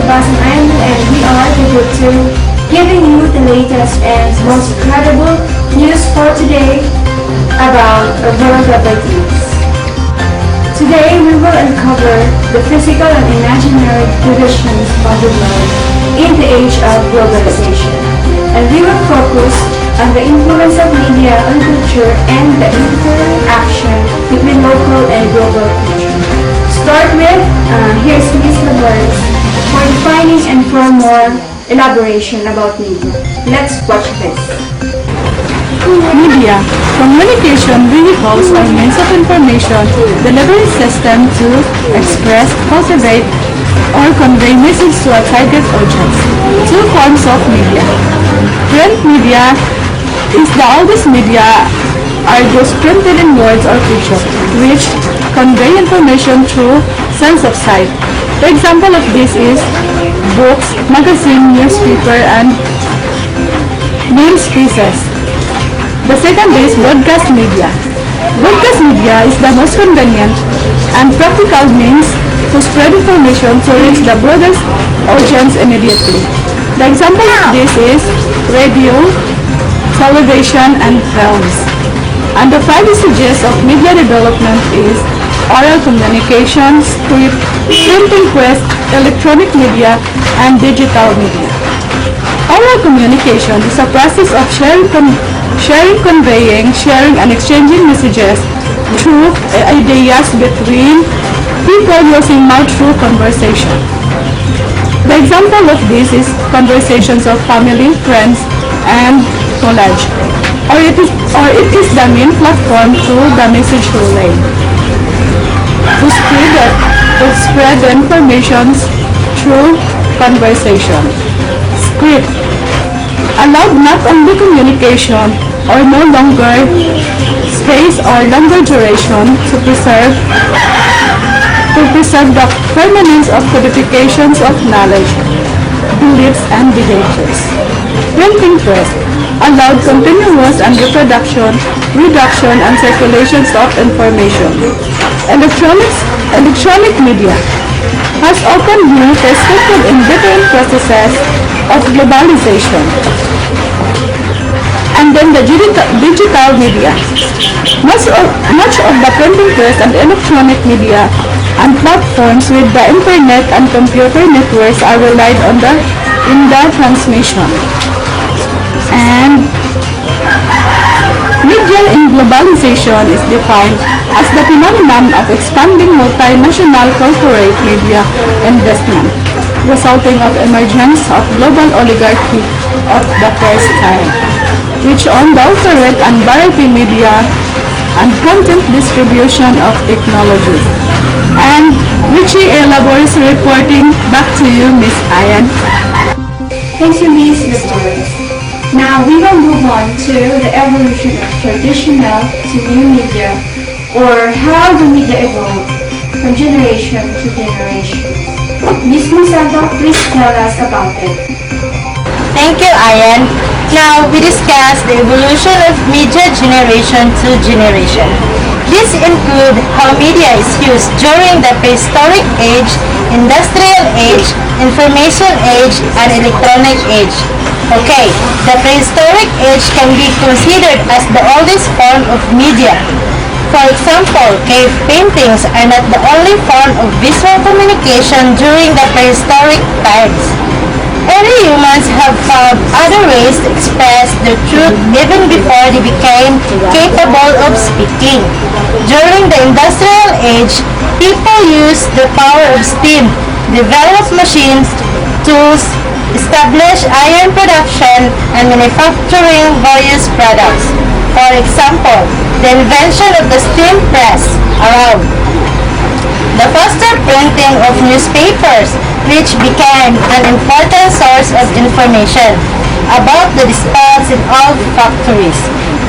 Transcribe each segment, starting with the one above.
Sebastian Island, and we are the Group 2, giving you the latest and most credible news for today about a world of ideas. Today we will uncover the physical and imaginary divisions of the world in the age of globalization, and we will focus on the influence of media on culture and the interaction between local and global culture. Start with, here's Ms. Labores for defining and for more elaboration about media. Let's watch this. Media, communication vehicles or means of information delivery system to express, cultivate, or convey messages to a target audience. Two forms of media. Print media is the oldest media, are those printed in words or pictures, which convey information through sense of sight. The example of this is books, magazine, newspaper, and news pieces. The second is broadcast media. Broadcast media is the most convenient and practical means to spread information to reach the broadest audience immediately. The example of this is radio, television, and films. And the five stages of media development is oral communication, script, printing press, electronic media, and digital media. Oral communication is a process of conveying, sharing, and exchanging messages through ideas between people using mouth through conversation. The example of this is conversations of family, friends, and college, or it is the main platform through the message relay. To spread the information through conversation. Script allowed not only communication or no longer space or longer duration to preserve the permanence of codifications of knowledge, beliefs, and behaviors. Printing press allowed continuous and reduction, and circulations of information. Electronic media has often been restricted in different processes of globalization. And then the digital media. Much of the printing press and electronic media and platforms with the internet and computer networks are relied on in the transmission. And media in globalization is defined as the phenomenon of expanding multinational corporate media investment, resulting of emergence of global oligarchy of the first kind, which own the alternate and variety media and content distribution of technology. And Richie A. Labores reporting. Back to you, Miss Ayan. Thank you, Ms. Labores. Now we will move on to the evolution of traditional to new media, or how the media evolved from generation to generation. Ms. Monsanto, please tell us about it. Thank you, Ayan. Now we discuss the evolution of media generation to generation. This includes how media is used during the prehistoric age, industrial age, information age, and electronic age. Okay, the prehistoric age can be considered as the oldest form of media. For example, cave paintings are not the only form of visual communication during the prehistoric times. Early humans have found other ways to express their truth even before they became capable of speaking. During the industrial age, people used the power of steam, developed machines, tools, established iron production, and manufacturing various products. For example, the invention of the steam press around the faster printing of newspapers, which became an important source of information about the dispatch in old factories.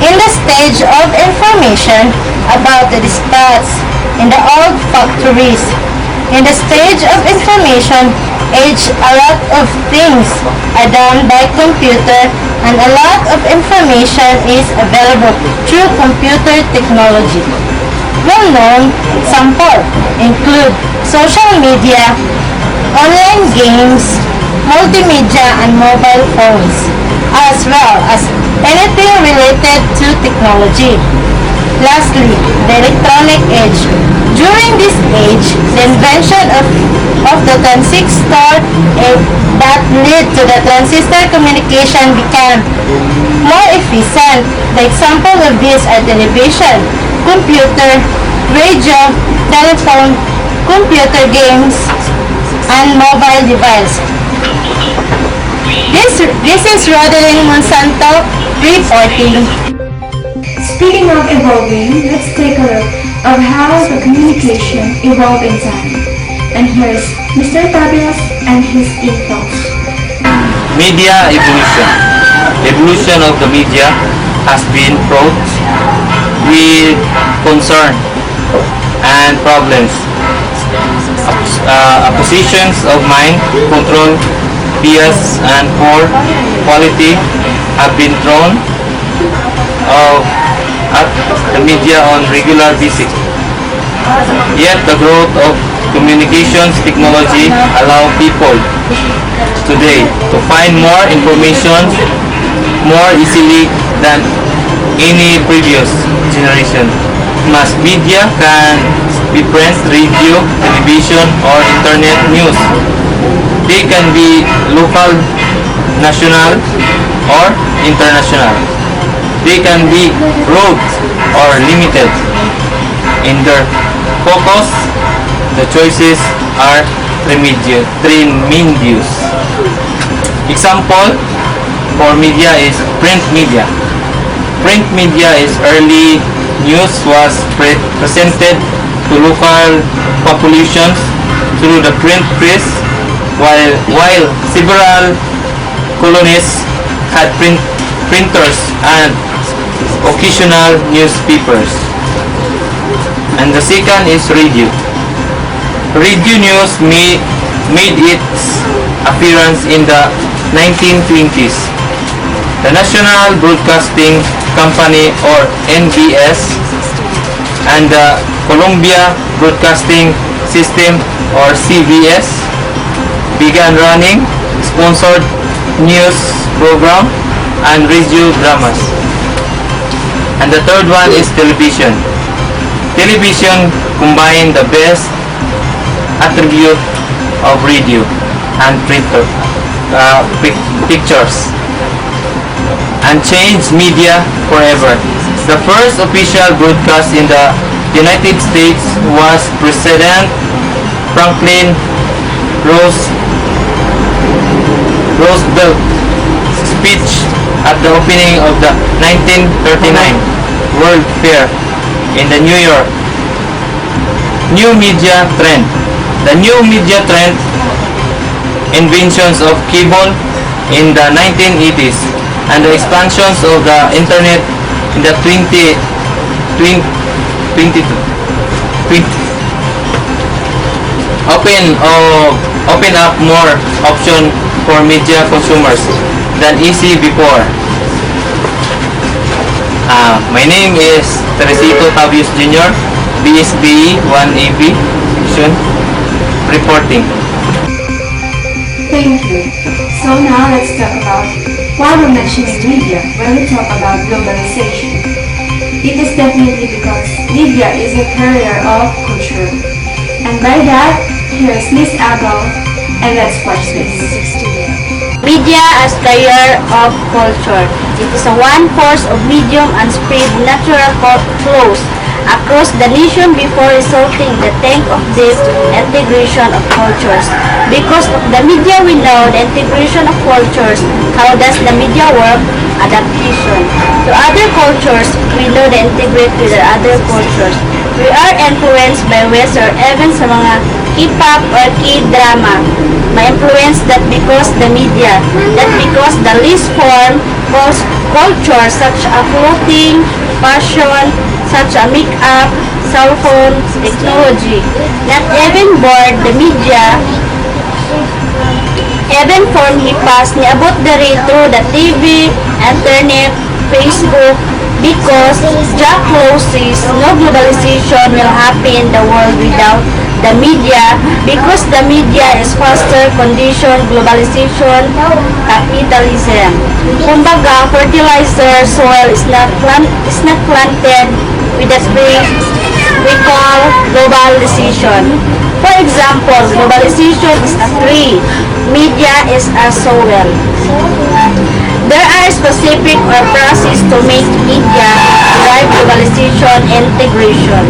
In the stage of information about the dispatch in the old factories, in the stage of information age, a lot of things are done by computer, and a lot of information is available through computer technology. Well-known examples include social media, online games, multimedia, and mobile phones, as well as anything related to technology. Lastly, the electronic age. During this age, the invention of the transistor that led to the transistor communication became more efficient. The example of these are television, computer, radio, telephone, computer games, and mobile device. This is Rodeline Monsanto reporting. Speaking of evolving, let's take a look of how the communication evolved in time. And here's Mr. Tabias and his infos. Media evolution. Evolution of the media has been fraught with concern and problems. Oppositions of mind, control, bias, and poor quality have been thrown at the media on regular basis. Yet the growth of communications technology allow people today to find more information more easily than any previous generation. Mass media can be print, radio, television, or internet news. They can be local, national, or international. They can be broad or limited. In their focus, the choices are tremendous. Example for media is print media. Print media is early news was presented to local populations through the print press, while several colonies had printers and occasional newspapers. And the second is radio. Radio news made its appearance in the 1920s. The National Broadcasting Company, or NBS, and the Columbia Broadcasting System, or CBS, began running sponsored news program and radio dramas. And the third one is television. Television combined the best attribute of radio and pictures and changed media forever. The first official broadcast in the United States was President Franklin Roosevelt speech at the opening of the 1939 World Fair in the New York. New media trend. The new media trend inventions of cable in the 1980s and the expansions of the internet in the 20 open up more option for media consumers than easy before. My name is Teresito Tabias Jr., BSBE 1AB section, reporting. Thank you. So now let's talk about why we're mentioning media when we talk about globalization. It is definitely because media is a carrier of culture. And by that, here's Miss Abel, and let's watch this. Media as carrier of culture. It is a one force of medium and spread natural flows across the nation before resulting in the tank of deep integration of cultures. Because of the media we know the integration of cultures. How does the media work? Adaptation. To other cultures, we know the integrate with the other cultures. We are influenced by West or even sa mga K-pop or K-drama. May influence that because the media, that because the least form culture such as clothing, fashion, such as make-up, cell phone, technology. Not even board the media, even form hipas niabot diri through the TV, internet, Facebook, because Jack closes no globalization will happen in the world without the media because the media is faster condition, globalization, capitalism. Kumbaga, fertilizer soil is not planted with the spring we call globalization. For example, globalization is a tree, media is a soil. There are specific or process to make media drive globalization integration.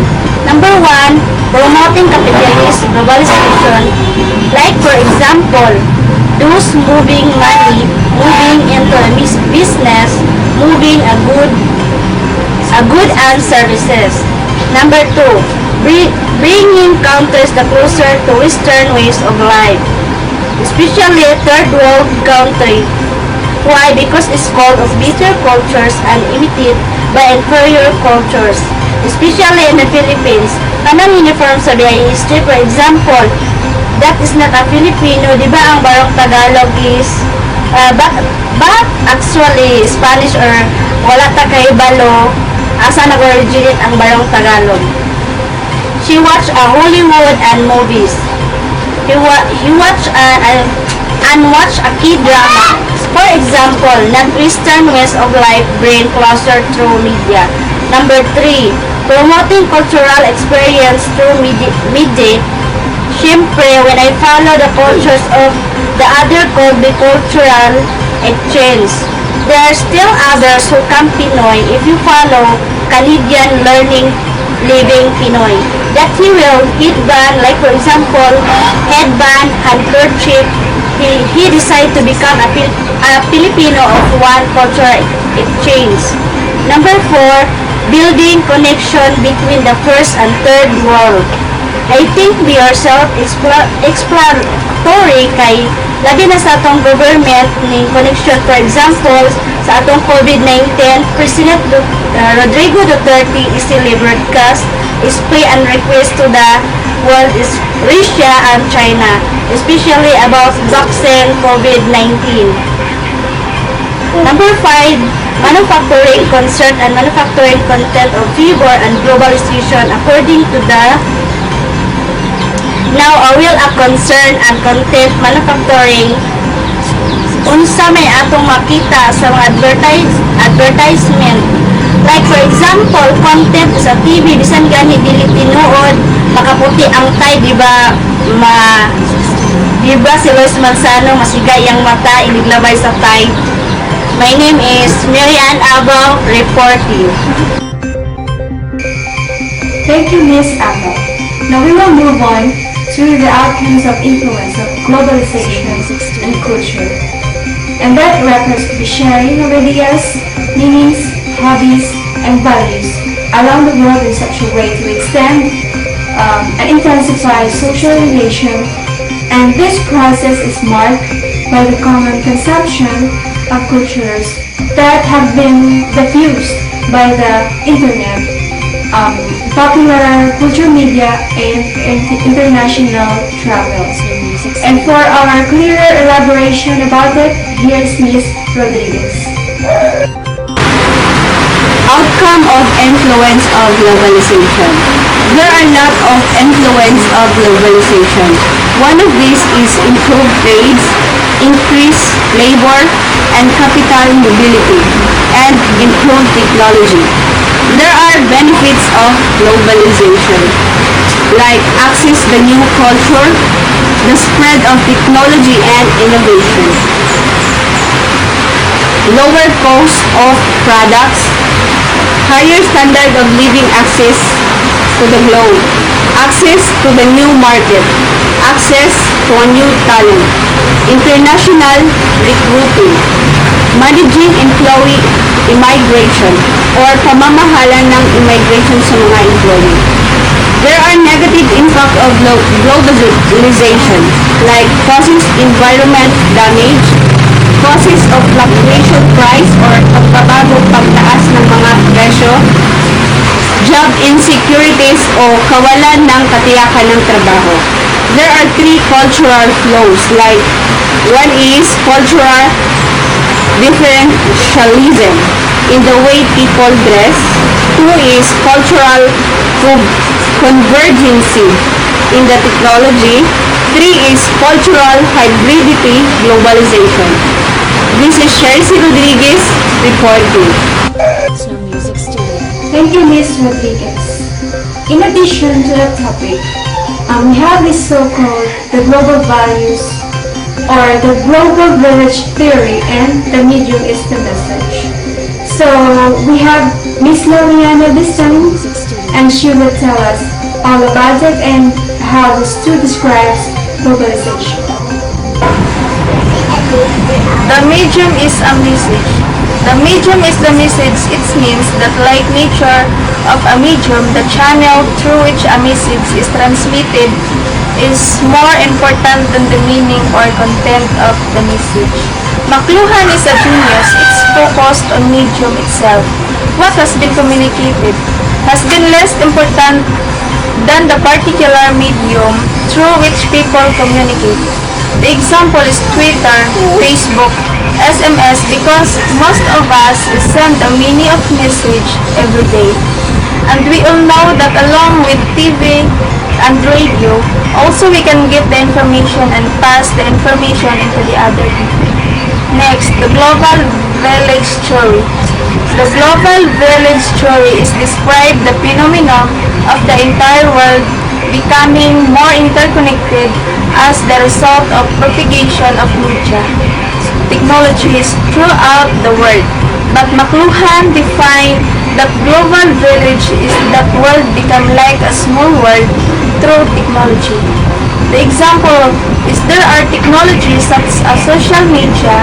Number one, promoting capitalist globalization. Like for example, those moving money, moving into a business, moving a good and services. Number two, bringing countries the closer to Western ways of life, especially third world country. Why? Because it's called of better cultures and imitated by inferior cultures, especially in the Philippines. Kanang uniform sa BIST, for example, that is not a Filipino, di ba ang barong Tagalog is, but actually Spanish or wala ta kay balo, asa nag-originate ang barong Tagalog. She watch Hollywood and movies. He watch and watch a K-drama. For example, non-Western ways of life bring closer through media. Number 3, promoting cultural experience through media. Siyempre, when I follow the cultures of the other cultural exchange, there are still others who come Pinoy if you follow Canadian learning living Pinoy. That he will headband, like for example, headband, handkerchief, he decided to become a Filipino of one cultural exchange. Number 4, building connection between the first and third world. I think we are self-explanatory kay labi na sa atong government ning connection. For example, sa atong COVID-19, President Rodrigo Duterte is still broadcast, is pay and request to the world is Russia and China, especially about vaccine COVID-19. Number 5, manufacturing concern and manufacturing content of favor and globalization according to the now will a concern and content manufacturing unsa may atong makita sa mga advertisement. Like for example, content sa TV bisan gani dili tinuod makaputi ang tay, di ba? Di ba si Lois Mansano masigay ang mata iniglabay sa tay. My name is Marian Abao reporting. Thank you, Miss Apple. Now we will move on to the outcomes of influence of globalization and culture. And that refers to the sharing of ideas, meanings, hobbies, and values around the world in such a way to extend and intensify social relation. And this process is marked by the common consumption of cultures that have been diffused by the internet, popular culture media, and international travels. And for our clearer elaboration about it, here's Ms. Rodriguez. Outcome of influence of globalization. There are a lot of influence of globalization. One of these is improved trades, increased labor and capital mobility, and improved technology. There are benefits of globalization, like access to the new culture, the spread of technology and innovation, lower cost of products, higher standard of living, access to the globe, access to the new market, access to a new talent, international recruiting, managing employee immigration or pamamahala ng immigration sa mga employee. There are negative impact of globalization like causes environment damage, causes of fluctuation price or pagbabago pagtaas ng mga presyo, job insecurities o kawalan ng katiyakan ng trabaho. There are 3 cultural flows like one is cultural differentialism in the way people dress, 2 is cultural convergency in the technology. 3 is cultural hybridity, globalization. This is Chelsea Rodriguez reporting. Thank you, Ms. Rodriguez. In addition to that topic, we have this so-called the global values or the global village theory, and the medium is the message. So we have Ms. Loriana this time, and she will tell us all about it and how this too describes globalization. The medium is a message. The medium is the message. It means that like nature of a medium, the channel through which a message is transmitted is more important than the meaning or content of the message. McLuhan is a genius. It's focused on medium itself. What has been communicated has been less important than the particular medium through which people communicate. The example is Twitter, Facebook, SMS, because most of us send a mini of message every day. And we all know that along with TV and radio, also we can get the information and pass the information into the other people. Next, the global village theory. The global village theory is describe the phenomenon of the entire world becoming more interconnected as the result of propagation of media technologies throughout the world. But McLuhan defined that global village is that world become like a small world through technology. The example is there are technologies such as social media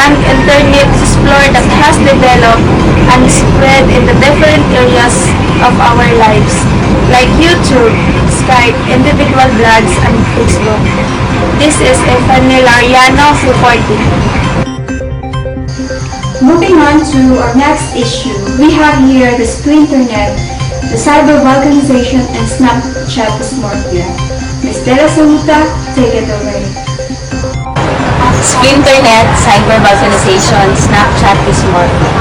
and internet explorer that has developed and spread in the different areas of our lives, like YouTube, Skype, individual blogs, and Facebook. This is Efany Lariano reporting. Moving on to our next issue, we have here the Splinternet, the cyber vulcanization, and Snapchat dysmorphia. Ms. De La Salita, take it away. Splinternet, cyber vulcanization, Snapchat dysmorphia.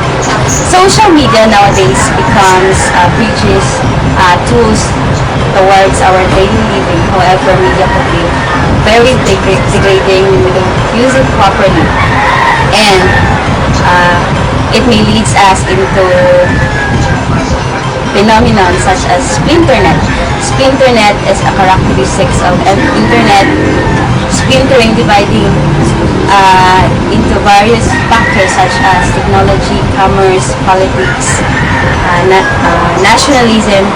Social media nowadays becomes bridges, tools towards our daily living. However, media can be very degrading when we don't use it properly. And it may lead us into phenomenon such as Splinternet. Splinternet is a characteristics of an internet splintering, dividing into various factors such as technology, commerce, politics, nationalism,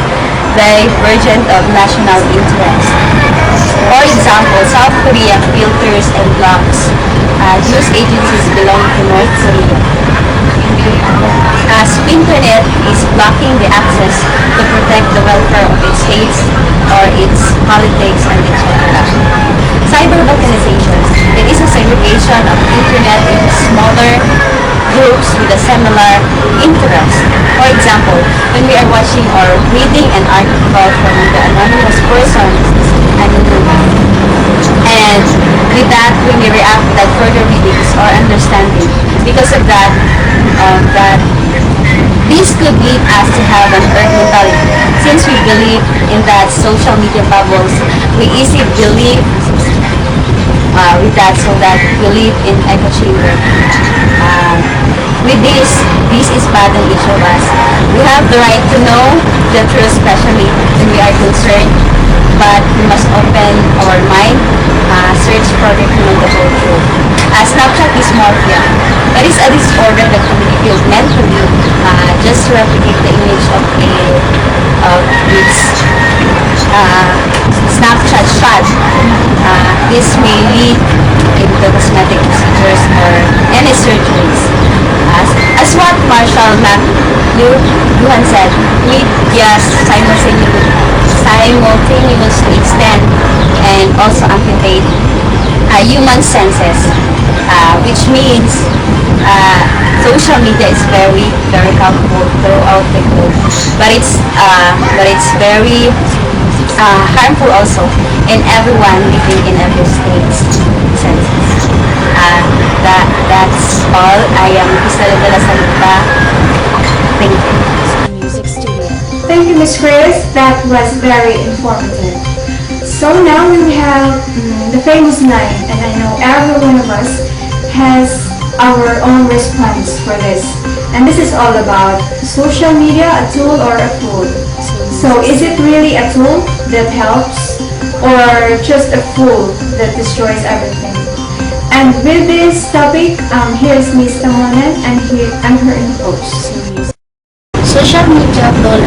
divergent of national interest. For example, South Korea filters and blocks news agencies belonging to North Korea. Splinternet is blocking the access to protect the welfare of its states or its politics and etc. Cyber balkanization. It is a segregation of internet into smaller groups with a similar interest. For example, when we are watching or reading an article from the anonymous person, and with that when we react without further readings or understanding. Because of that, this could lead us to have an herd mentality. Since we believe in that social media bubbles, we easily believe with that, so that we live in echo chamber. With this is bad on each of us. We have the right to know the truth, especially when we are concerned, but we must open our mind, search for the whole truth. Snapchat dysmorphia. It is a disorder that can be felt mentally, just to replicate the image of its Snapchat shot. This may lead into cosmetic procedures or any surgeries. As what Marshall McLuhan said, media simultaneously extend and also amputate human senses, which means social media is very, very helpful throughout the globe, but it's very harmful also in everyone living in every state's senses. That's all. I am Crystal De La Salita. Thank you. Thank you, Ms. Chris. That was very informative. So now we have the famous line, and I know every one of us has our own response for this. And this is all about social media, a tool or a fool. So is it really a tool that helps or just a fool that destroys everything? And with this topic, here's Miss Tamonan and her in-host. Social media tool.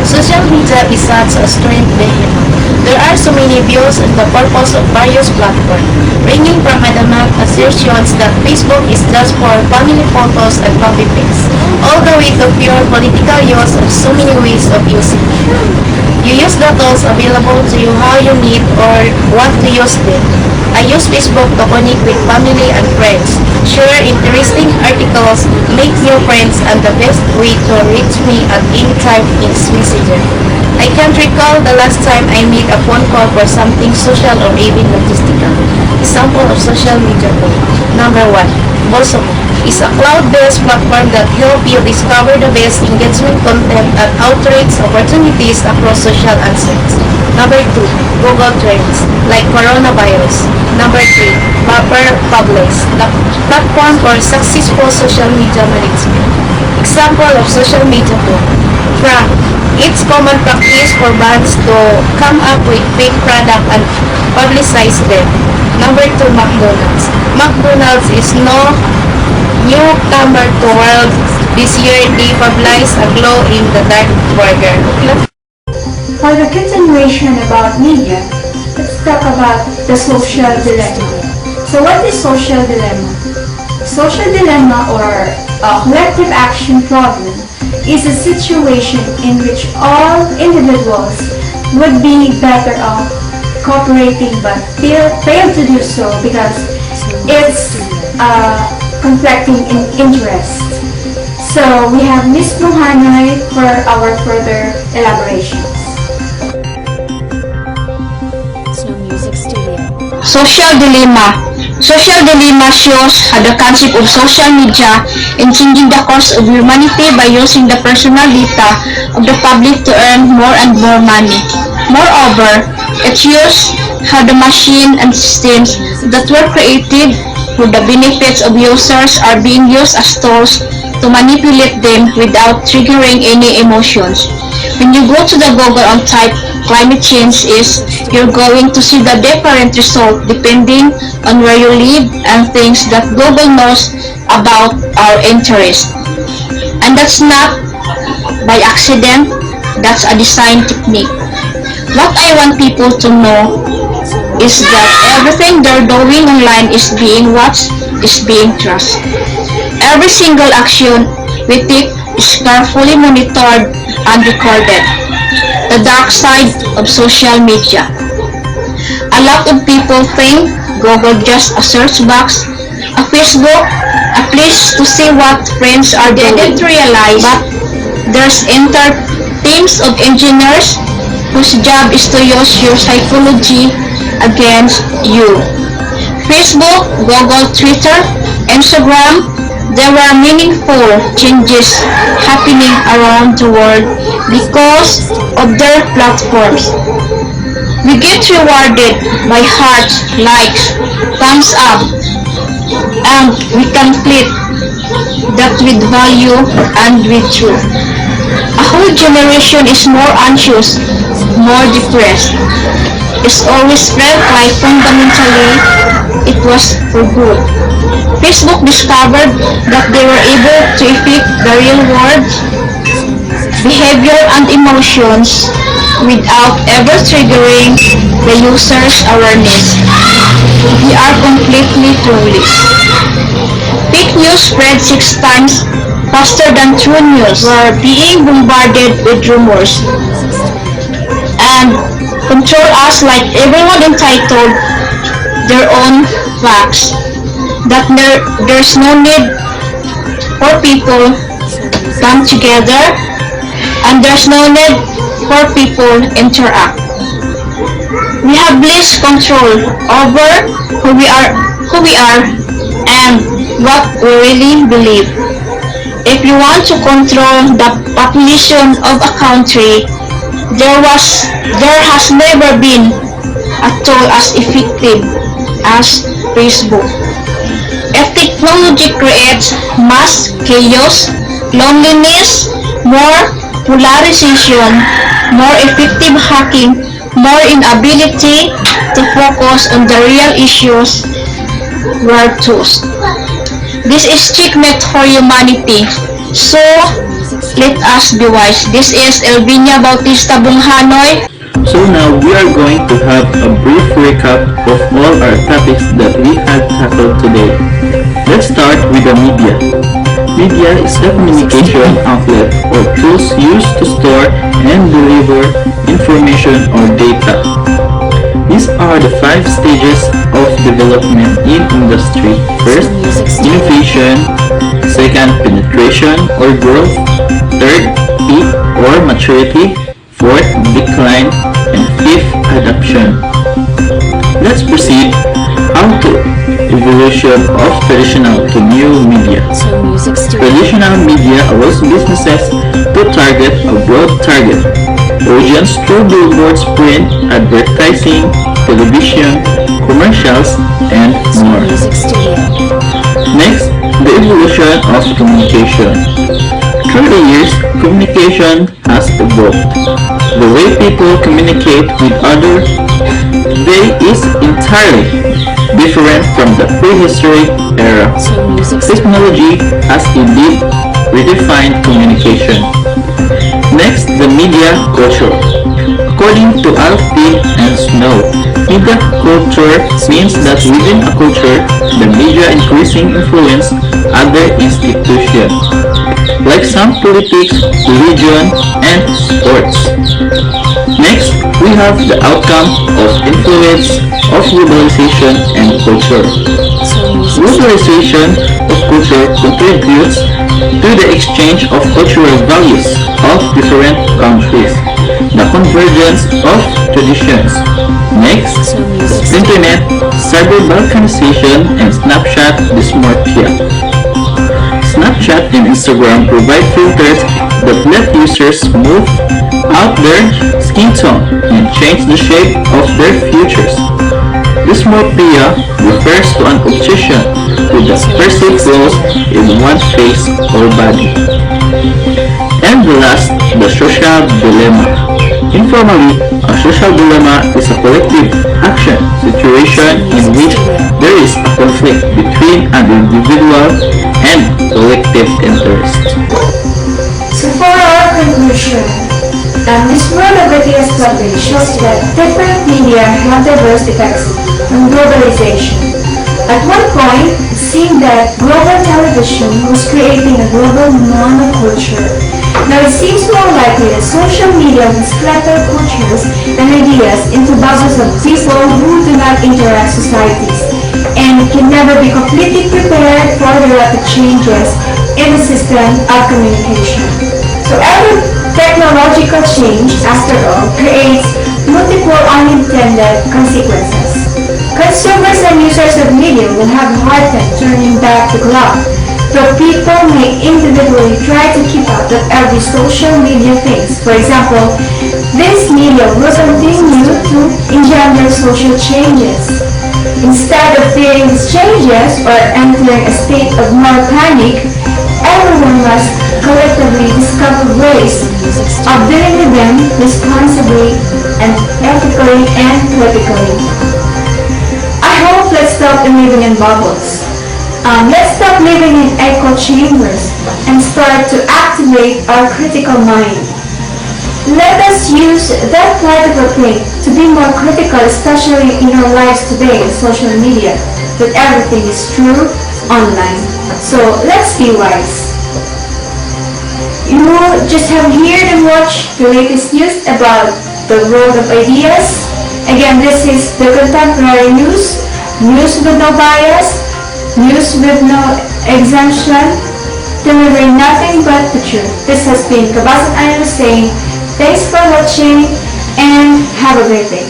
Social media is such a strange behemoth. There are so many views on the purpose of various platforms, ranging from adamant assertions that Facebook is just for family photos and copy paste, all the way to pure political use of so many ways of using it. You use the tools available to you how you need or want to use them. I use Facebook to connect with family and friends, share interesting articles, make new friends, and the best way to reach me at any time is Messenger. I can't recall the last time I made a phone call for something social or even logistical. Example of social media tool. Number 1. Bolsomo is a cloud-based platform that helps you discover the best engagement content and outreach opportunities across social assets. Number 2. Google Trends, like coronavirus. Number 3. Mapper Publish, the platform for successful social media management. Example of social media tool. Frank, it's common practice for brands to come up with fake product and publicize them. Number 2, McDonald's. McDonald's is no newcomer to world. This year, they published a glow in the dark burger. For the continuation about media, let's talk about the social dilemma. So what is social dilemma? Social dilemma, or a collective action problem, is a situation in which all individuals would be better off cooperating but fail to do so because it's conflicting in interest. So we have Ms. Bruhanoy for our further elaborations. Social dilemma. Social dilemma shows how the concept of social media in changing the course of humanity by using the personal data of the public to earn more and more money. Moreover, it shows how the machine and systems that were created for the benefits of users are being used as tools to manipulate them without triggering any emotions. When you go to the Google and type climate change is, you're going to see the different result depending on where you live and things that Google knows about our interest. And that's not by accident, that's a design technique. What I want people to know is that everything they're doing online is being watched, is being trusted. Every single action we take is carefully monitored and recorded. The dark side of social media. A lot of people think Google just a search box, a Facebook, a place to see what friends are doing. They didn't realize but there's entire teams of engineers whose job is to use your psychology against you. Facebook, Google, Twitter, Instagram, there were meaningful changes happening around the world because of their platforms. We get rewarded by hearts, likes, thumbs up, and we complete that with value and with truth. A whole generation is more anxious, more depressed. It's always felt like fundamentally it was for good. Facebook discovered that they were able to affect the real world, behavior and emotions without ever triggering the user's awareness. We are completely clueless. Fake news spread 6 times faster than true news. We're being bombarded with rumors and control us like everyone entitled their own facts. That there's no need for people come together and there's no need for people interact. We have less control over who we are and what we really believe. If you want to control the population of a country, there has never been a tool as effective as Facebook. If technology creates mass chaos, loneliness, more polarization, more effective hacking, more inability to focus on the real issues, were tools. This is checkmate for humanity. So, let us be wise. This is Elvinia Bautista Bunghanoy. So now we are going to have a brief recap of all our topics that we have tackled today. Let's start with the media. Media is a communication outlet or tools used to store and deliver information or data. These are the 5 stages of development in industry. First, innovation. Second, penetration or growth. Third, peak or maturity. Fourth, decline. And fifth, adoption. Let's proceed. How to evolution of traditional to new media. Traditional media allows businesses to target a broad target audience through billboards, print, advertising, television, commercials, and more. Next, the evolution of communication. Through the years, communication has evolved. The way people communicate with others today is entirely different from the prehistoric era. Technology has indeed redefined communication. Next, the media culture. According to Alfie and Snow, media culture means that within a culture, the media increasing influence other institutions, like some politics, religion, and sports. Next, we have the outcome of influence of globalization and culture. Globalization of culture contributes to the exchange of cultural values of different countries, the convergence of traditions. Next, internet, cyber balkanization, and Snapchat dysmorphia. Snapchat and Instagram provide filters that let users smooth out their skin tone and change the shape of their features. Dysmorphia refers to an obsession with the perceived flaws in one's face or body. And the last, the social dilemma. Informally, a social dilemma is a collective action situation in which there is a conflict between an individual and collective interest. So for our conclusion, this World of Ideas study shows that different media have diverse effects on globalization. At one point, it seemed that global television was creating a global monoculture. Now it seems more likely that social media will scatter cultures and ideas into bubbles of people who do not interact societies and can never be completely prepared for the rapid changes in the system of communication. So every technological change, after all, creates multiple unintended consequences. Consumers and users of media will have a hard time turning back the clock, though people may individually try to keep up with every social media phase. For example, this media will continue to engender social changes. Instead of fearing these changes or entering a state of more panic, everyone must collectively discover ways of dealing with them responsibly and ethically and politically. I hope let's stop living in bubbles. Let's stop living in echo chambers and start to activate our critical mind. Let us use that part of our brain to be more critical, especially in our lives today in social media, that everything is true online. So let's be wise. You just have heard and watched the latest news about the world of ideas. Again, this is the contemporary news, news with no bias, news with no exemption, delivering nothing but the truth. This has been Kabasan Ayano saying, thanks for watching and have a great day.